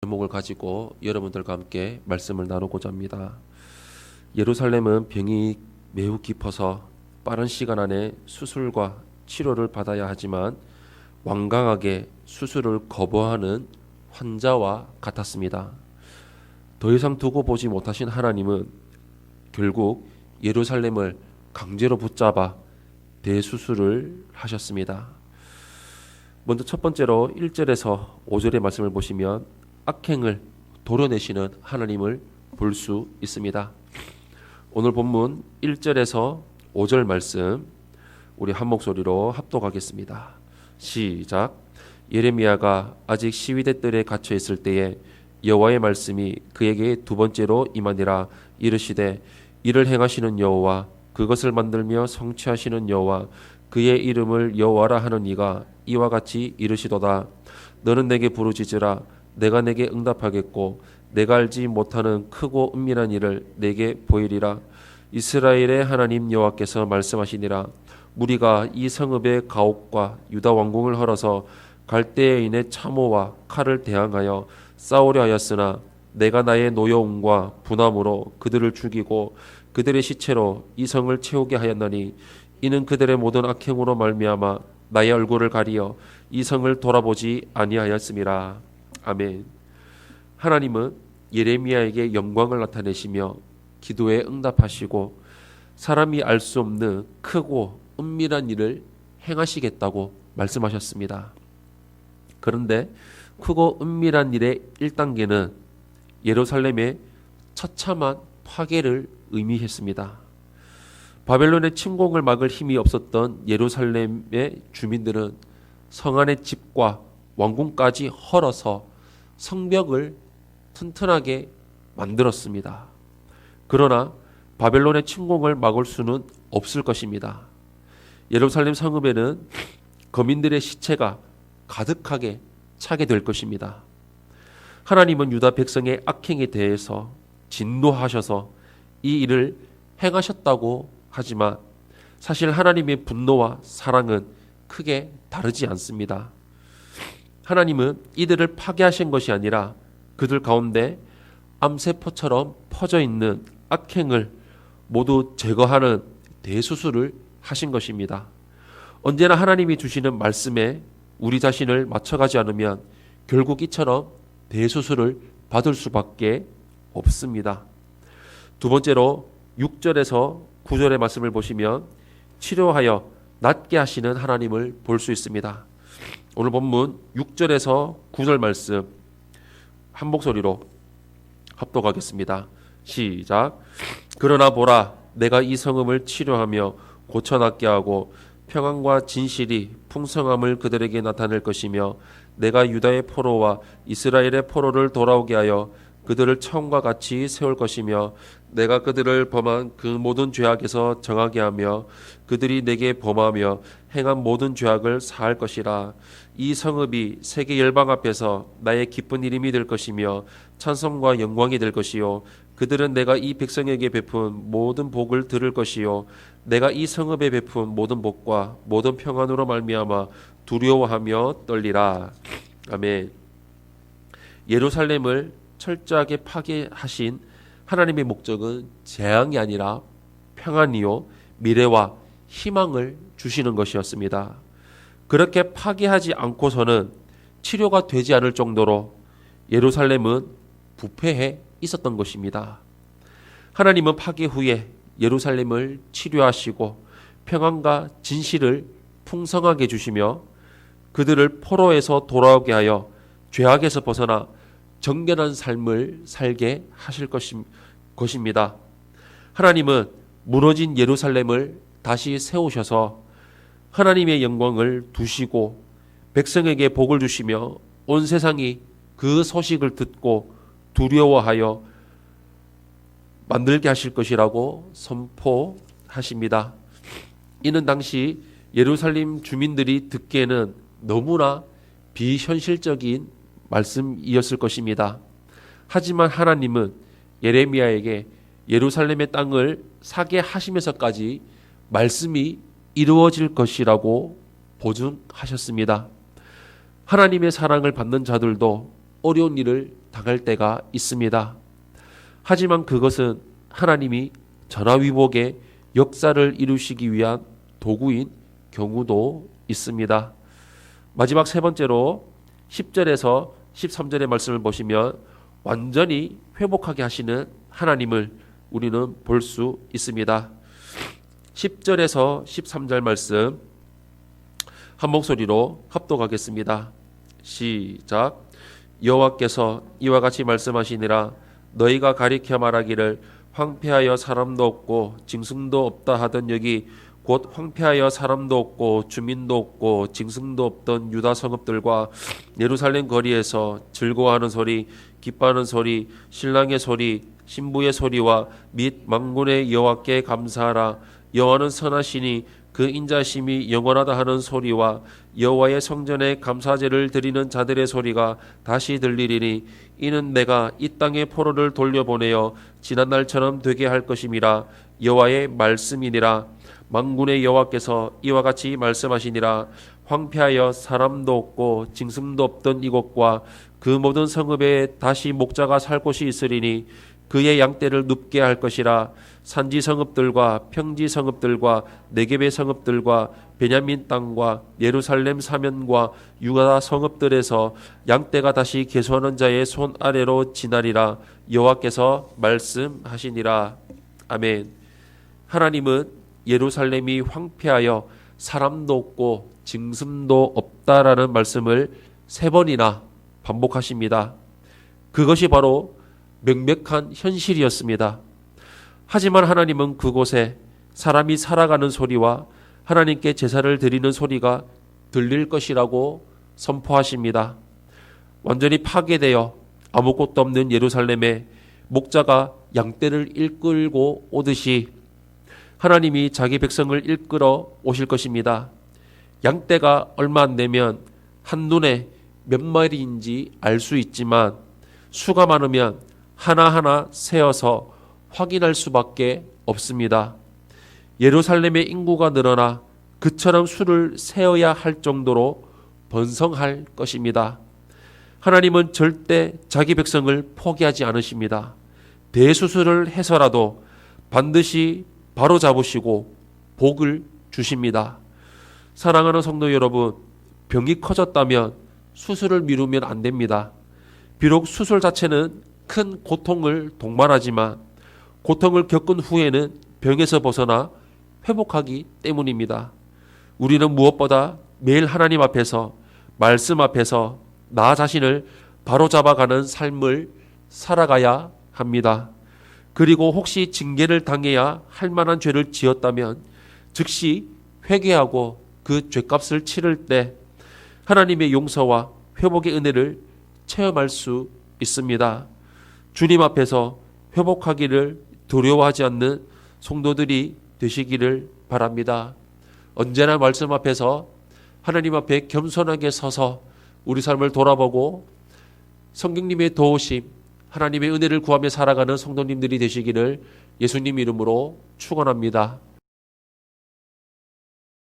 제목을 가지고 여러분들과 함께 말씀을 나누고자 합니다. 예루살렘은 병이 매우 깊어서 빠른 시간 안에 수술과 치료를 받아야 하지만 완강하게 수술을 거부하는 환자와 같았습니다. 더 이상 두고 보지 못하신 하나님은 결국 예루살렘을 강제로 붙잡아 대수술을 하셨습니다. 먼저 첫 번째로 1절에서 5절의 말씀을 보시면 악행을 도려내시는 하나님을 볼 수 있습니다. 오늘 본문 1절에서 5절 말씀 우리 한 목소리로 합독하겠습니다. 시작. 예레미야가 아직 시위대 뜰에 갇혀 있을 때에 여호와의 말씀이 그에게 두 번째로 임하니라. 이르시되 이를 행하시는 여호와 그것을 만들며 성취하시는 여호와 그의 이름을 여호와라 하는 이가 이와 같이 이르시도다. 너는 내게 부르짖으라. 내가 내게 응답하겠고 내가 알지 못하는 크고 은밀한 일을 내게 보이리라. 이스라엘의 하나님 여호와께서 말씀하시니라. 무리가 이 성읍의 가옥과 유다 왕궁을 헐어서 갈대인의 참호와 칼을 대항하여 싸우려 하였으나 내가 나의 노여움과 분함으로 그들을 죽이고 그들의 시체로 이 성을 채우게 하였나니 이는 그들의 모든 악행으로 말미암아 나의 얼굴을 가리어 이 성을 돌아보지 아니하였음이라. 아멘. 하나님은 예레미야에게 영광을 나타내시며 기도에 응답하시고 사람이 알 수 없는 크고 은밀한 일을 행하시겠다고 말씀하셨습니다. 그런데 크고 은밀한 일의 1단계는 예루살렘의 처참한 파괴를 의미했습니다. 바벨론의 침공을 막을 힘이 없었던 예루살렘의 주민들은 성 안의 집과 왕궁까지 헐어서 성벽을 튼튼하게 만들었습니다. 그러나 바벨론의 침공을 막을 수는 없을 것입니다. 예루살렘 성읍에는 거민들의 시체가 가득하게 차게 될 것입니다. 하나님은 유다 백성의 악행에 대해서 진노하셔서 이 일을 행하셨다고 하지만 사실 하나님의 분노와 사랑은 크게 다르지 않습니다. 하나님은 이들을 파괴하신 것이 아니라 그들 가운데 암세포처럼 퍼져 있는 악행을 모두 제거하는 대수술을 하신 것입니다. 언제나 하나님이 주시는 말씀에 우리 자신을 맞춰가지 않으면 결국 이처럼 대수술을 받을 수밖에 없습니다. 두 번째로 6절에서 9절의 말씀을 보시면 치료하여 낫게 하시는 하나님을 볼 수 있습니다. 오늘 본문 6절에서 9절 말씀 한 목소리로 합독하겠습니다. 시작. 그러나 보라, 내가 이 성읍을 치료하며 고쳐낫게 하고 평안과 진실이 풍성함을 그들에게 나타낼 것이며 내가 유다의 포로와 이스라엘의 포로를 돌아오게 하여 그들을 처음과 같이 세울 것이며 내가 그들을 범한 그 모든 죄악에서 정하게 하며 그들이 내게 범하며 행한 모든 죄악을 사할 것이라. 이 성읍이 세계 열방 앞에서 나의 기쁜 이름이 될 것이며 찬송과 영광이 될 것이요 그들은 내가 이 백성에게 베푼 모든 복을 들을 것이요 내가 이 성읍에 베푼 모든 복과 모든 평안으로 말미암아 두려워하며 떨리라. 아멘. 예루살렘을 철저하게 파괴하신 하나님의 목적은 재앙이 아니라 평안이요 미래와 희망을 주시는 것이었습니다. 그렇게 파괴하지 않고서는 치료가 되지 않을 정도로 예루살렘은 부패해 있었던 것입니다. 하나님은 파괴 후에 예루살렘을 치료하시고 평안과 진실을 풍성하게 주시며 그들을 포로에서 돌아오게 하여 죄악에서 벗어나 정결한 삶을 살게 하실 것입니다. 하나님은 무너진 예루살렘을 다시 세우셔서 하나님의 영광을 두시고 백성에게 복을 주시며 온 세상이 그 소식을 듣고 두려워하여 만들게 하실 것이라고 선포하십니다. 이는 당시 예루살렘 주민들이 듣기에는 너무나 비현실적인 말씀이었을 것입니다. 하지만 하나님은 예레미야에게 예루살렘의 땅을 사게 하시면서까지 말씀이 이루어질 것이라고 보증하셨습니다. 하나님의 사랑을 받는 자들도 어려운 일을 당할 때가 있습니다. 하지만 그것은 하나님이 전화위복의 역사를 이루시기 위한 도구인 경우도 있습니다. 마지막 세 번째로 10절에서 13절의 말씀을 보시면 완전히 회복하게 하시는 하나님을 우리는 볼 수 있습니다. 10절에서 13절 말씀 한 목소리로 합독하겠습니다. 시작. 여호와께서 이와 같이 말씀하시니라. 너희가 가리켜 말하기를 황폐하여 사람도 없고 짐승도 없다 하던 여기 곧 황폐하여 사람도 없고 주민도 없고 짐승도 없던 유다 성읍들과 예루살렘 거리에서 즐거워하는 소리, 기뻐하는 소리, 신랑의 소리, 신부의 소리와 및 만군의 여호와께 감사하라. 여호와는 선하시니 그 인자심이 영원하다 하는 소리와 여호와의 성전에 감사제를 드리는 자들의 소리가 다시 들리리니 이는 내가 이 땅에 포로를 돌려보내어 지난날처럼 되게 할 것임이라. 여호와의 말씀이니라. 만군의 여호와께서 이와 같이 말씀하시니라. 황폐하여 사람도 없고 짐승도 없던 이곳과 그 모든 성읍에 다시 목자가 살 곳이 있으리니 그의 양떼를 눕게 할 것이라. 산지 성읍들과 평지 성읍들과 네겝의 성읍들과 베냐민 땅과 예루살렘 사면과 유다 성읍들에서 양떼가 다시 계수하는 자의 손 아래로 지나리라. 여호와께서 말씀하시니라. 아멘. 하나님은 예루살렘이 황폐하여 사람도 없고 짐승도 없다라는 말씀을 3번이나 반복하십니다. 그것이 바로 명백한 현실이었습니다. 하지만 하나님은 그곳에 사람이 살아가는 소리와 하나님께 제사를 드리는 소리가 들릴 것이라고 선포하십니다. 완전히 파괴되어 아무것도 없는 예루살렘에 목자가 양떼를 이끌고 오듯이 하나님이 자기 백성을 이끌어 오실 것입니다. 양떼가 얼마 안 되면 한눈에 몇 마리인지 알 수 있지만 수가 많으면 하나하나 세어서 확인할 수밖에 없습니다. 예루살렘의 인구가 늘어나 그처럼 수를 세어야 할 정도로 번성할 것입니다. 하나님은 절대 자기 백성을 포기하지 않으십니다. 대수술을 해서라도 반드시 바로잡으시고 복을 주십니다. 사랑하는 성도 여러분, 병이 커졌다면 수술을 미루면 안 됩니다. 비록 수술 자체는 큰 고통을 동반하지만 고통을 겪은 후에는 병에서 벗어나 회복하기 때문입니다. 우리는 무엇보다 매일 하나님 앞에서 말씀 앞에서 나 자신을 바로잡아가는 삶을 살아가야 합니다. 그리고 혹시 징계를 당해야 할 만한 죄를 지었다면 즉시 회개하고 그 죄값을 치를 때 하나님의 용서와 회복의 은혜를 체험할 수 있습니다. 주님 앞에서 회복하기를 두려워하지 않는 성도들이 되시기를 바랍니다. 언제나 말씀 앞에서 하나님 앞에 겸손하게 서서 우리 삶을 돌아보고 성령님의 도우심, 하나님의 은혜를 구하며 살아가는 성도님들이 되시기를 예수님 이름으로 축원합니다.